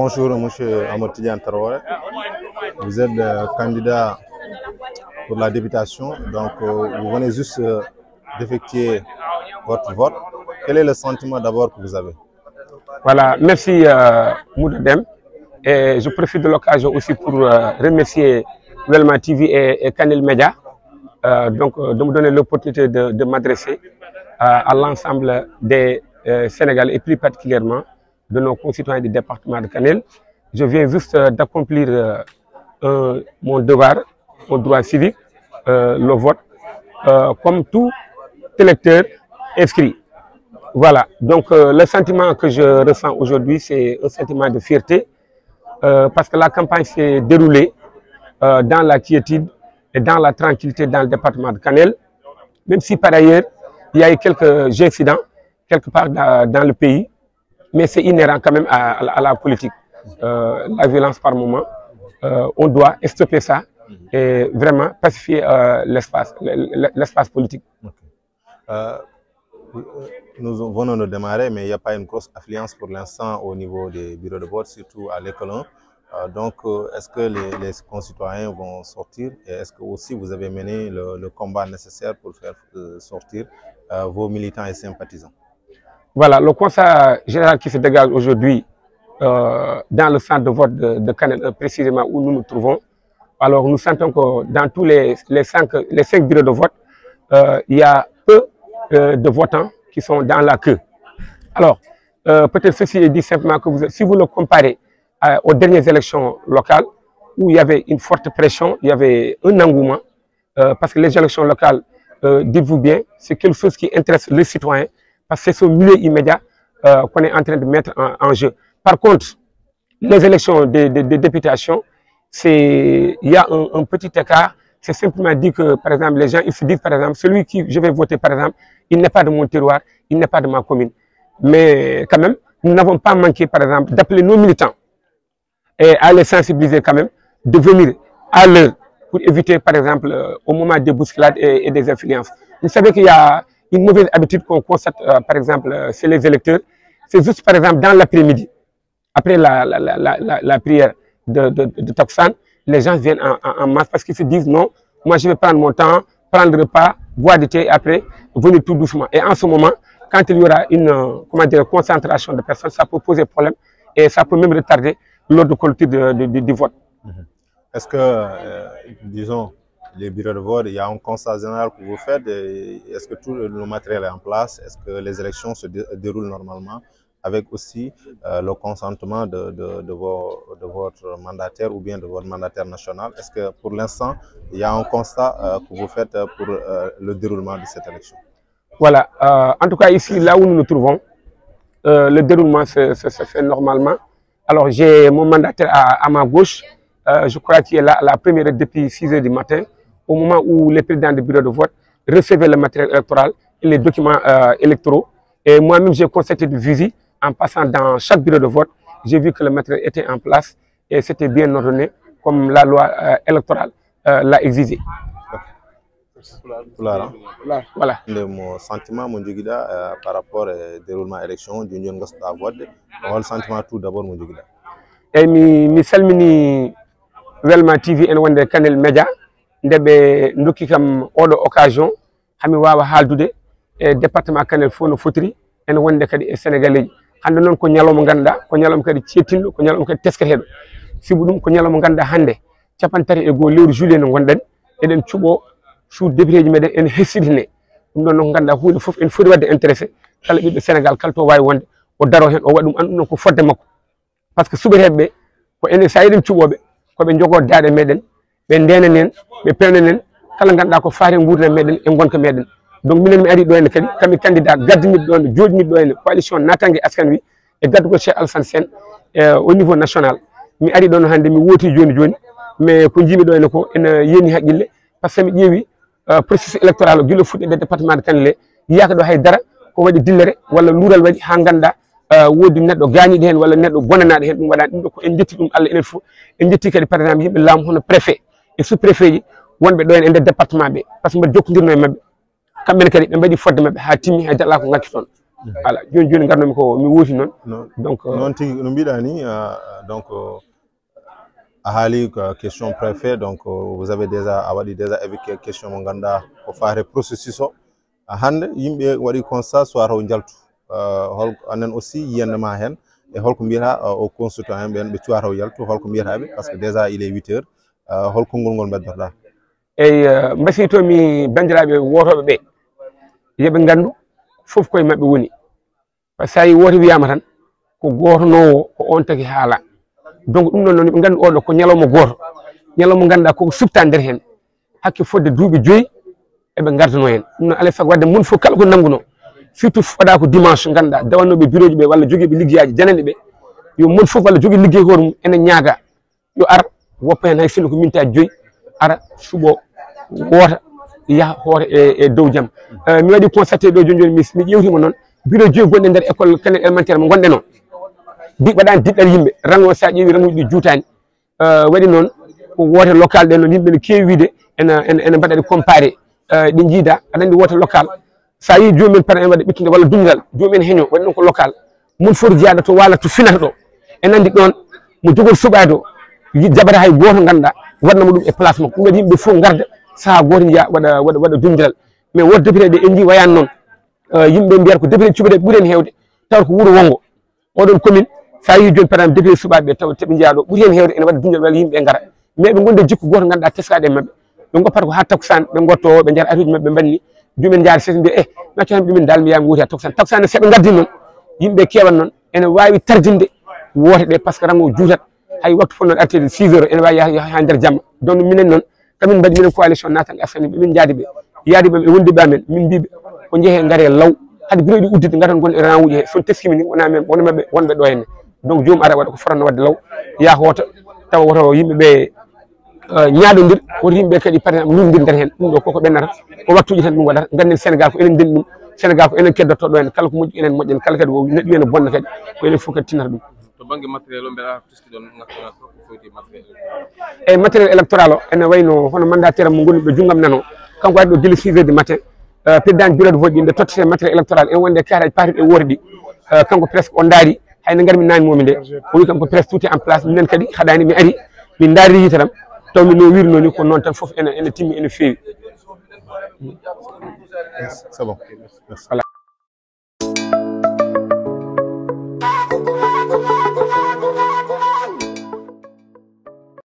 Bonjour, monsieur Amadou Tidiane Traoré. Vous êtes candidat pour la députation, donc vous venez juste d'effectuer votre vote. Quel est le sentiment d'abord que vous avez? Voilà, merci Moudadem. Et je profite de l'occasion aussi pour remercier Welma TV et Kanel Media de me donner l'opportunité de m'adresser à l'ensemble des Sénégalais et plus particulièrement de nos concitoyens du département de Kanel. Je viens juste d'accomplir mon devoir, mon droit civique, le vote, comme tout électeur inscrit. Voilà, donc le sentiment que je ressens aujourd'hui, c'est un sentiment de fierté parce que la campagne s'est déroulée dans la quiétude et dans la tranquillité dans le département de Kanel, même si par ailleurs, il y a eu quelques incidents quelque part dans le pays, mais c'est inhérent quand même à la politique. La violence par moment, on doit stopper ça et vraiment pacifier l'espace politique. Okay. Nous venons de démarrer, mais il n'y a pas une grosse affluence pour l'instant au niveau des bureaux de vote, surtout à l'école 1. Donc, est-ce que les concitoyens vont sortir et est-ce que aussi vous avez mené le combat nécessaire pour faire sortir vos militants et sympathisants? Voilà, le constat général qui se dégage aujourd'hui dans le centre de vote de Kanel, précisément où nous nous trouvons. Alors, nous sentons que dans tous les 5 bureaux de vote, il y a peu de votants qui sont dans la queue. Alors, peut-être ceci est dit simplement que si vous le comparez aux dernières élections locales, où il y avait une forte pression, il y avait un engouement, parce que les élections locales, dites-vous bien, c'est quelque chose qui intéresse les citoyens, parce que c'est ce milieu immédiat qu'on est en train de mettre en jeu. Par contre, les élections de députation, il y a un petit écart. C'est simplement dit que, par exemple, les gens, ils se disent, par exemple, celui qui je vais voter, par exemple, il n'est pas de mon terroir, il n'est pas de ma commune. Mais quand même, nous n'avons pas manqué, par exemple, d'appeler nos militants et à les sensibiliser quand même, de venir à l'heure pour éviter, par exemple, au moment des bousculades et des influences. Vous savez qu'il y a une mauvaise habitude qu'on constate, par exemple, chez les électeurs. C'est juste, par exemple, dans l'après-midi, après la prière de Toksan, les gens viennent en masse parce qu'ils se disent non, moi je vais prendre mon temps, prendre le repas, boire du thé et après venir tout doucement. Et en ce moment, quand il y aura une concentration de personnes, ça peut poser problème et ça peut même retarder l'ordre collectif du vote. Est-ce que, disons, les bureaux de vote, il y a un constat général que vous faites? Est-ce que tout le matériel est en place? Est-ce que les élections se déroulent normalement avec aussi le consentement de votre mandataire ou bien de votre mandataire national? Est-ce que pour l'instant, il y a un constat que vous faites pour le déroulement de cette élection? Voilà, en tout cas ici, là où nous nous trouvons, le déroulement se fait normalement. Alors j'ai mon mandataire à ma gauche, je crois qu'il est là à la première heure depuis 6 h du matin, au moment où les présidents du bureau de vote recevaient le matériel électoral et les documents électoraux. Et moi-même, j'ai constaté de visite. En passant dans chaque bureau de vote, j'ai vu que le matériel était en place et c'était bien ordonné comme la loi électorale l'a exigé. Voilà. Le sentiment par rapport au déroulement de l'élection du Union vote, le sentiment tout d'abord mon jugida. Et mi salmini Welma TV en wonde Kanel Media ndebe ndokki kam odo occasion hami wawa haldude e département Kanel fo no fotiri en wonde kadi e sénégalais hande non ko nyaloma ganda ko nyaloma kadi cietinɗo ko nyaloma kadi tesketeɗo sibu ɗum ko nyaloma ganda hande capantati e goo lewru juillet no gonɗen eɗen cuɓo sous députéji meɗen en hessidine ɗum ɗon no ganda hunde foof en foti wadde intéressé kala ɓiɗɗo sénégal kala to wawi wonde o daro hen o waɗi ɗum andu ɗum ko fodde makko par ce que suɓeteɓeɓe ko enen sa eɗen cuɓoɓe koɓe jogo daaɗe meɗen ɓe ndenen en ɓe pewnen en kala ganduɗa ko faati gurdam meɗen e gonka meɗen. Donc minen mi ari ɗo henne kadi kami candidat gaddiniɗo ɗo henne joɗiniɗo ɗo henne coalition Natangué Askan Wi e gaddugol Cheikh Alassane Sène au niveau national mi ari ɗon hannde mi wooti joni mais ko jimi ɗo henne ko ene yeni haqqille par ce que mi ƴeewi processus électoral o guila fuɗɗi département de Kanel yiyaka ɗo haydara ko waɗi dillere walla luural waɗi ha ganduɗa woodi neɗɗo gañiɗo hen walla neɗɗo bonanaɗo hen ɗum waɗani ɗum ɗo ko en jetti ɗum Allah enen fof en jetti kadi par exemple yimɓe laamu hono préfet et sous préfet ji wonɓe ɗo hen e nder département ɓe par ce que mbaɗa jokkodirno e mabɓe kamɓene kadi ɓe mbaɗi fodde mabɓe ha timmi hay dalla ko ngakki toon voilà joni garnomi ko mi woti non donc non tigi no mbiɗa ni donc a haali question préfet donc vous avez déjà a waɗi déjà évoqué question mo ganduɗa ko fate processus o hande yimɓe waɗi constat soit taw jaltu hol anen aussi yiyandema hen e holko mbiyata o consultant en ɓen ɓe cuwa taw yaltu holko mbiyataɓe par ce que déjà il est 8 heures hol konngol ngol beddotoɗa eyyi mbasitomi bandiraɓe wotoɓe ɓe yooɓe gandu foof koye mabɓe woni par ce que sa yi woto wiyama tan ko gotonowo ko on tagi haala donc ɗum ɗon noon ɓe gandu oɗo ko ñalawma goto ñalawma ganduɗa koko subta nder hen hakke fodde duuɓi 5 eɓe gardano hen ɗum noon alay saago wadde mun fof kala ko nangguno surtout waɗa ko dimanche ganduɗa dawannoɓe bureau ji ɓe walla joguiɓe liggueyaji jananɗe ɓe yo mon fof walla jogui ligguey hoore mum ene ñaaga yo ar woppa hen hay sinno ko mintaji 5 ara suuɓo woota yaaha hoore e dow jaam mi waɗi constaté ɗo joni mi ƴewtima noon bureau 5 gonɗe nder école kane élémentaire mo gonɗen o waɗani diɗɗal yimɓe rango sa ƴeewi ranguji ɗi juutani waɗi noon ko wote local ɗe noon yimɓe ne keewi wiide ene mbaɗaɗe comparé ɗi jiida aɗa andi wote local sa yi jomumen par exemple waɗa ɓittude walla dumdal jomumen heeño waɗi ɗon ko local mun foti jeyaɗo to walla to finata ɗo en andi ɗon mo jogol suɓade o jabata hay goto ganduɗa waɗnamo ɗum e place makko ɗum waɗi yimɓe fof garda saaha goto jiiya waɗa dumdiral mais woto député ɗe en ji wayani noon yimɓe mbiyata ko député cuɓeɗe ɓuuri hen hewde tawa ko wuuro wongo oɗon commune sa yi joni par exemple député suɓaɓe taw teɓe jeeya ɗo ɓuuri hen hewde ene waɗa dumdiral walla yimɓe gara mais ɓe gonde jikku goto ganduɗa teskaɗe e mabɓe ɓe goppata ko ha takusan ɓe gotto ɓe jaara atuji mabɓe banni jumen jaari sese mbiya nacco tan ɗumen dal mi yiyami wuuri ha takusan seɓe gaddi noon yimɓe kewan noon ene wawi tardinde wote ɗe par ce que rango juutat hay waktu fonno artede 6 heures ene wawi yaha ha nder jamma donc minen noon kamin mbaɗi minen coalition natan asani ɓe min jaadiɓe yaadiɓe e wondiɓe amen min mbiɓe ko jeehe gaare law hade bureau ɗi uddide garan gonɗe ran wuuji he son teskimi ni wona men wona mabɓe wonɓe ɗo henne donc jomum ara waɗa ko fotanno wadde law yaa hoota tawa woto yimɓeɓe ñaaɗodir woto yimɓe kadi par exemple lurdir nder hen ɗum ɗo koko ɓennata ko wattuji tan ɗum waɗata ganden Sénégal ko enen ndendi ɗum Sénégal ko enen keddotto ɗo hen kala ko moƴƴi enen moƴƴen kala kadi neɗɗo ene bonna kadi ko enen fof kadi tinata ɗum to banggue matériel o mbeɗa teski ɗon ngakkona ko foyti matériel eyyi matériel électoral o ene wayno hono mandataire mo gonɗi ɗo junggam nano kanko waɗi ɗo guila 6 heures du matin président bureau de vote ɗi nde tottete matériel électoral en wonde karaji paatiɗe woori ɗi kanko presque o daari hayno garmi nanimomi nde o wi kam ko presque tout est en place minen kadi haɗani mi ari min daari yita tam taw min no wirno ni ko noon tan foof ene timmi ene feewi c'est bon. Voilà.